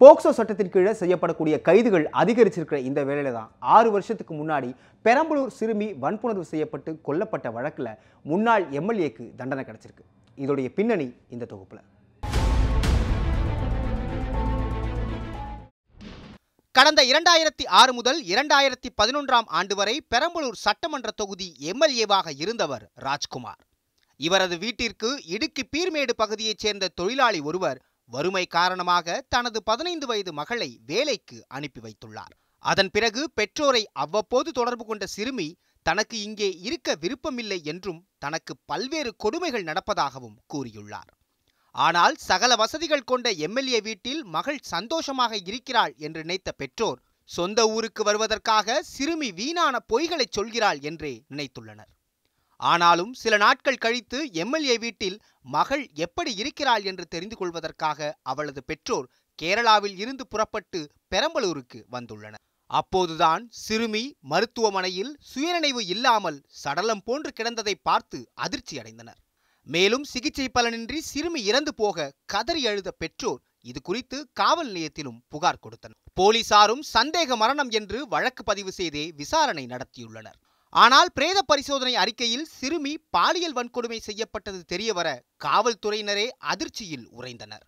POCSO சட்டத்தின் கீழே செய்யப்படக்கூடிய கைதுகள் அதிகரிச்சிருக்கிற இந்த வேளையில தான் 6 வருஷத்துக்கு முன்னாடி பெரம்பலூர் சிறுமி வன்புணர்வு செய்யப்பட்டு கொல்லப்பட்ட வழக்கில் முன்னாள் எம்எல்ஏக்கு தண்டனை கிடைச்சிருக்கு. இதோடைய பின்னணி இந்த தொகுப்புல. கடந்த 2006 முதல் 2011ஆம் ஆண்டு வரை பெரம்பலூர் சட்டமன்ற தொகுதி எம்எல்ஏவாக இருந்தவர் ராஜ்குமார். இவரது வீட்டிற்கு இடுக்கி பீர்மேடு பகுதியைச் சேர்ந்த தொழிலாளி ஒருவர் வறுமை காரணமாக தனது 15 வயது மகளை வேலைக்கு அனுப்பி வைத்துள்ளார். அதன் பிறகு பெற்றோரை அவ்வப்போது தொடர்பு கொண்ட சிறுமி தனக்கு இங்கே இருக்க விருப்பமில்லை என்றும் தனக்கு பல்வேறு கொடுமைகள் நடப்பதாகவும் கூறியுள்ளார். ஆனால் சகல வசதிகள் கொண்ட எம்எல்ஏ வீட்டில் மகள் சந்தோஷமாக இருக்கிறாள் என்று நினைத்த பெற்றோர் சொந்த ஊருக்கு வருவதற்காக சிறுமி வீணான பொய்களை சொல்கிறாள் என்றே நினைத்துள்ளனர். ஆனாலும் சில நாட்கள் கழித்து எம்எல்ஏ வீட்டில் மகள் எப்படி இருக்கிறாள் என்று தெரிந்து கொள்வதற்காக அவளது பெற்றோர் கேரளாவில் இருந்து புறப்பட்டு பெரம்பலூருக்கு வந்துள்ளனர். அப்போதுதான் சிறுமி மருத்துவமனையில் சுயநினைவு இல்லாமல் சடலம் போன்று கிடந்ததை பார்த்து அதிர்ச்சி அடைந்தனர். மேலும் சிகிச்சை பலனின்றி சிறுமி இறந்து போக கதறி அழுத பெற்றோர் இது குறித்து காவல் நிலையத்திலும் புகார் கொடுத்தனர். போலீசாரும் சந்தேக மரணம் என்று வழக்கு பதிவு செய்தே விசாரணை நடத்தியுள்ளனர். ஆனால் பிரேத பரிசோதனை அறிக்கையில் சிறுமி பாலியல் வன்கொடுமை செய்யப்பட்டது தெரியவர காவல்துறையினரே அதிர்ச்சியில் உறைந்தனர்.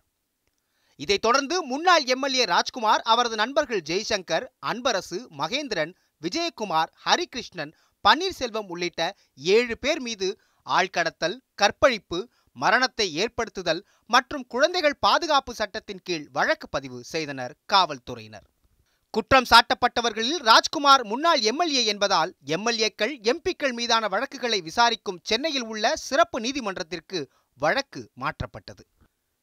இதைத் தொடர்ந்து முன்னாள் எம்எல்ஏ ராஜ்குமார், அவரது நண்பர்கள் ஜெய்சங்கர், அன்பரசு, மகேந்திரன், விஜயகுமார், ஹரிகிருஷ்ணன், பன்னீர்செல்வம் உள்ளிட்ட 7 பேர் மீது ஆள்கடத்தல், கற்பழிப்பு, மரணத்தை ஏற்படுத்துதல் மற்றும் குழந்தைகள் பாதுகாப்பு சட்டத்தின் கீழ் வழக்கு பதிவு செய்தனர் காவல்துறையினர். குற்றம் சாட்டப்பட்டவர்களில் ராஜ்குமார் முன்னாள் எம்எல்ஏ என்பதால் எம்எல்ஏக்கள், எம்பிக்கள் மீதான வழக்குகளை விசாரிக்கும் சென்னையில் உள்ள சிறப்பு நீதிமன்றத்திற்கு வழக்கு மாற்றப்பட்டது.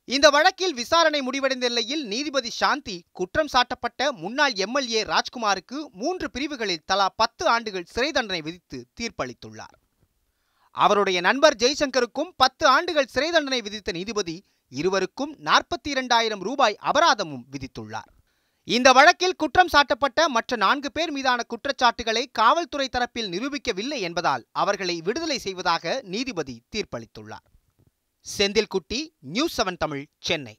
இந்த வழக்கில் விசாரணை முடிவடைந்த நிலையில் நீதிபதி சாந்தி குற்றம் சாட்டப்பட்ட முன்னாள் எம்எல்ஏ ராஜ்குமாருக்கு 3 பிரிவுகளில் தலா 10 ஆண்டுகள் சிறை தண்டனை விதித்து தீர்ப்பளித்துள்ளார். அவருடைய நண்பர் ஜெய்சங்கருக்கும் 10 ஆண்டுகள் சிறை தண்டனை விதித்த நீதிபதி இருவருக்கும் 42,000 ரூபாய் அபராதமும் விதித்துள்ளார். இந்த வழக்கில் குற்றம் சாட்டப்பட்ட மற்ற 4 பேர் மீதான குற்றச்சாட்டுகளை காவல்துறை தரப்பில் நிரூபிக்கவில்லை என்பதால் அவர்களை விடுதலை செய்வதாக நீதிபதி தீர்ப்பளித்துள்ளார். செந்தில்குட்டி, நியூஸ் 7 தமிழ், சென்னை.